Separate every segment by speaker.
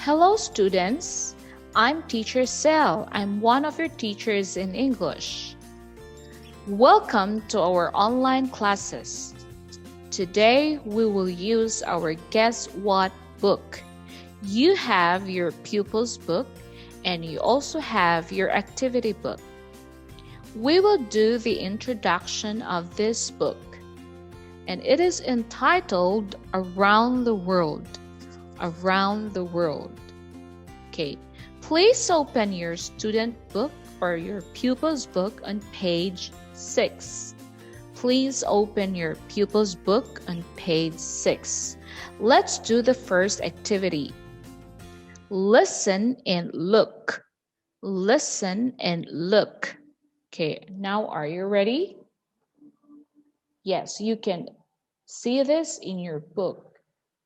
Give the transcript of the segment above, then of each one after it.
Speaker 1: Hello students, I'm Teacher Sel. I'm one of your teachers in English. Welcome to our online classes. Today we will use our Guess What book. You have your pupils book and you also have your activity book. We will do the introduction of this book and it is entitled Around the World. Around the World. Okay, please open your student book or your pupils book on page 6. Please open your pupils book on page 6. Let's do the first activity. Listen and look. Listen and look. Okay, now are you ready? Yes, you can see this in your book.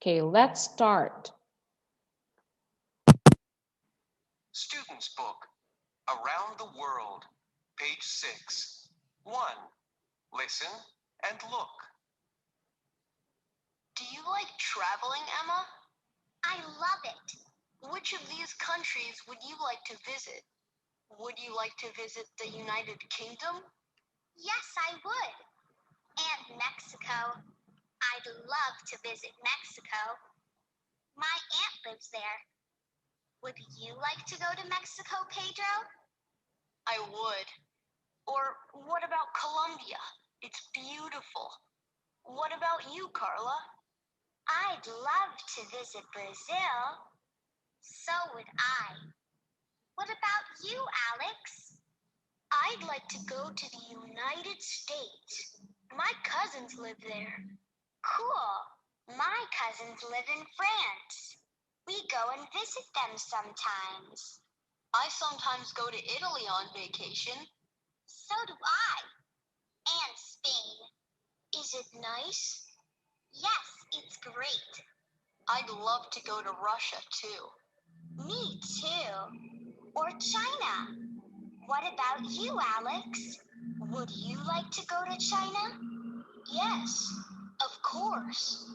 Speaker 1: Okay, let's start.
Speaker 2: Student's Book, Around the World, page 6. 1. Listen and look.
Speaker 3: Do you like traveling, Emma? I love it. Which of these countries would you like to visit? Would you like to visit the United Kingdom?
Speaker 4: Yes, I would. And Mexico. I'd love to visit Mexico. My aunt lives there. Would you like to go to Mexico, Pedro?
Speaker 3: I would. Or what about Colombia? It's beautiful. What about you, Carla?
Speaker 4: I'd love to visit Brazil. So would I. What about you, Alex?
Speaker 3: I'd like to go to the United States. My cousins live there.
Speaker 4: Cool. My cousins live in France. We go and visit them sometimes.
Speaker 3: I sometimes go to Italy on vacation.
Speaker 4: So do I. And Spain.
Speaker 3: Is it nice?
Speaker 4: Yes, it's great.
Speaker 3: I'd love to go to Russia too.
Speaker 4: Me too. Or China. What about you, Alex? Would you like to go to China?
Speaker 3: Yes, of course.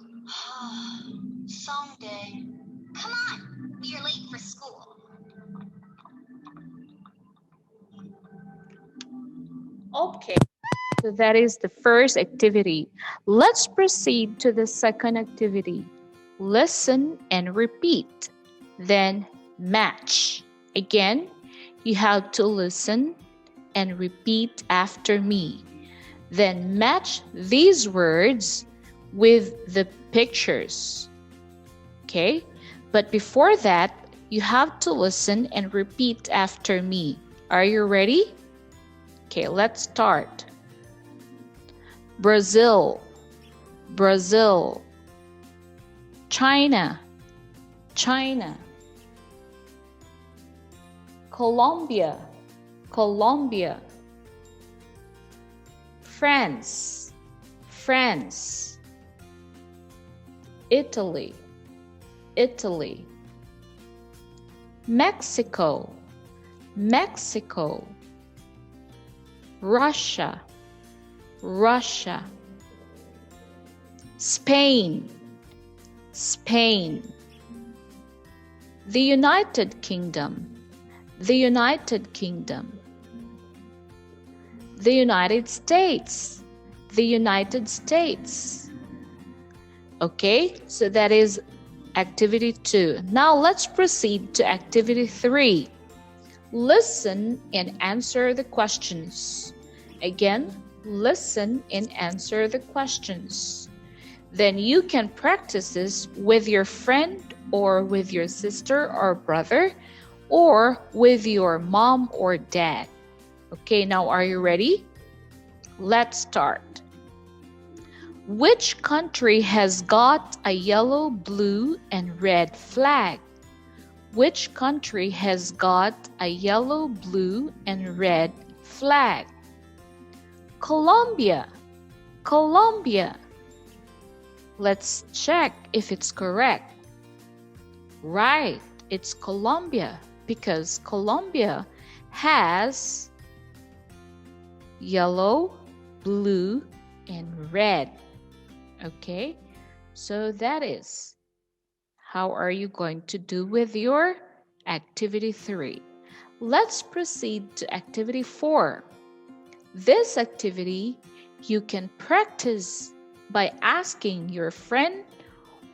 Speaker 3: Someday.
Speaker 4: Come on, we are late for school.
Speaker 1: Okay, so that is the first activity. Let's proceed to the second activity. Listen and repeat, then match. Again, you have to listen and repeat after me. Then match these words with the pictures. Okay? But before that, you have to listen and repeat after me. Are you ready? Okay, let's start. Brazil, Brazil. China, China. Colombia, Colombia. France, France. Italy, Italy. Mexico, Mexico. Russia, Russia. Spain, Spain. The United Kingdom, the United Kingdom. The United States, the United States. Okay, so that is activity 2. Now let's proceed to activity 3. Listen and answer the questions. Again, listen and answer the questions. Then you can practice this with your friend or with your sister or brother or with your mom or dad. Okay, now are you ready? Let's start. Which country has got a yellow, blue, and red flag? Which country has got a yellow, blue, and red flag? Colombia, Colombia. Let's check if it's correct. Right, it's Colombia because Colombia has yellow, blue, and red. Okay, so that is how are you going to do with your activity 3? Let's proceed to activity 4. This activity you can practice by asking your friend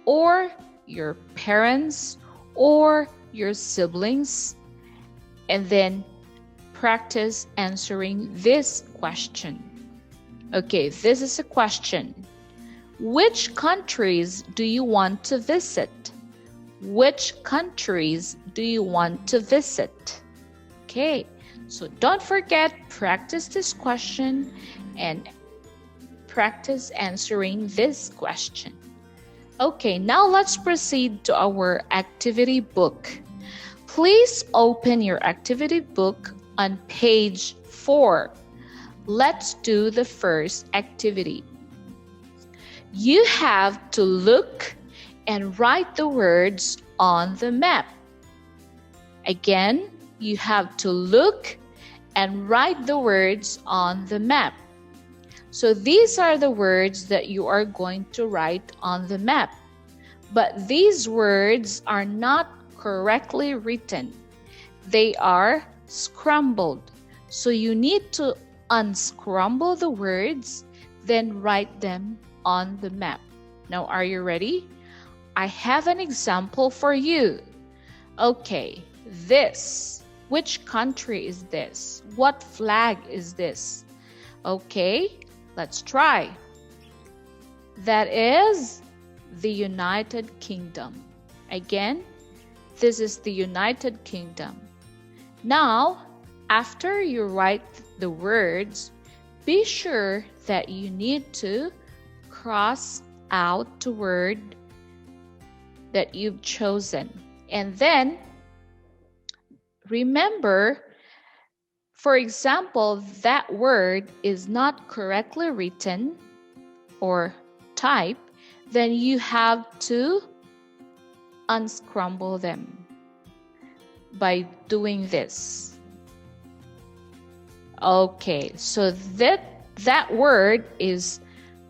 Speaker 1: or your parents or your siblings, and then practice answering this question. Okay, this is a question. Which countries do you want to visit? Which countries do you want to visit? Okay, so don't forget, practice this question and practice answering this question. Okay, now let's proceed to our activity book. Please open your activity book on page 4. Let's do the first activity. You have to look and write the words on the map. Again, you have to look and write the words on the map. So these are the words that you are going to write on the map. But these words are not correctly written. They are scrambled. So you need to unscramble the words, then write them on the map. Now, are you ready? I have an example for you. Okay, this. Which country is this? What flag is this? Okay, let's try. That is the United Kingdom. Again, this is the United Kingdom. Now, after you write the words, be sure that you need to cross out the word that you've chosen. And then remember, for example, that word is not correctly written or typed, then you have to unscramble them by doing this. Okay, so that word is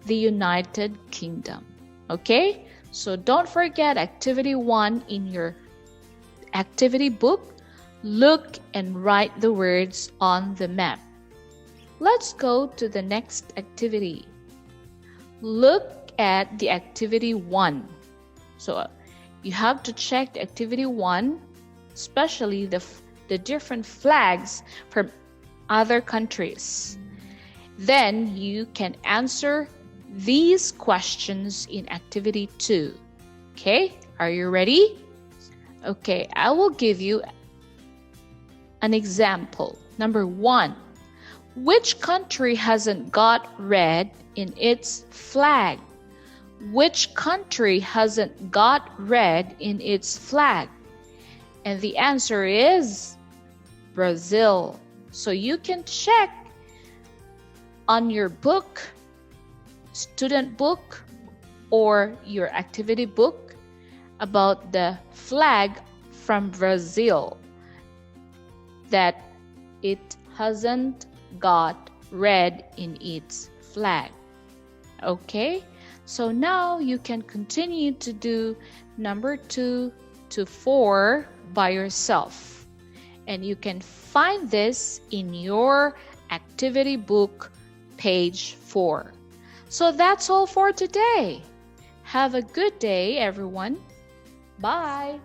Speaker 1: the United Kingdom. Okay, so don't forget activity 1 in your activity book. Look and write the words on the map. Let's go to the next activity. Look at the activity 1. So you have to check the activity 1, especially the different flags from other countries. Then you can answer these questions in activity 2. Okay, are you ready? Okay, I will give you an example. Number 1, which country hasn't got red in its flag? Which country hasn't got red in its flag? And the answer is Brazil. So you can check on your book, student book, or your activity book about the flag from Brazil, that it hasn't got red in its flag. Okay, so now you can continue to do number 2 to 4 by yourself, and you can find this in your activity book, page 4. So that's all for today. Have a good day, everyone. Bye.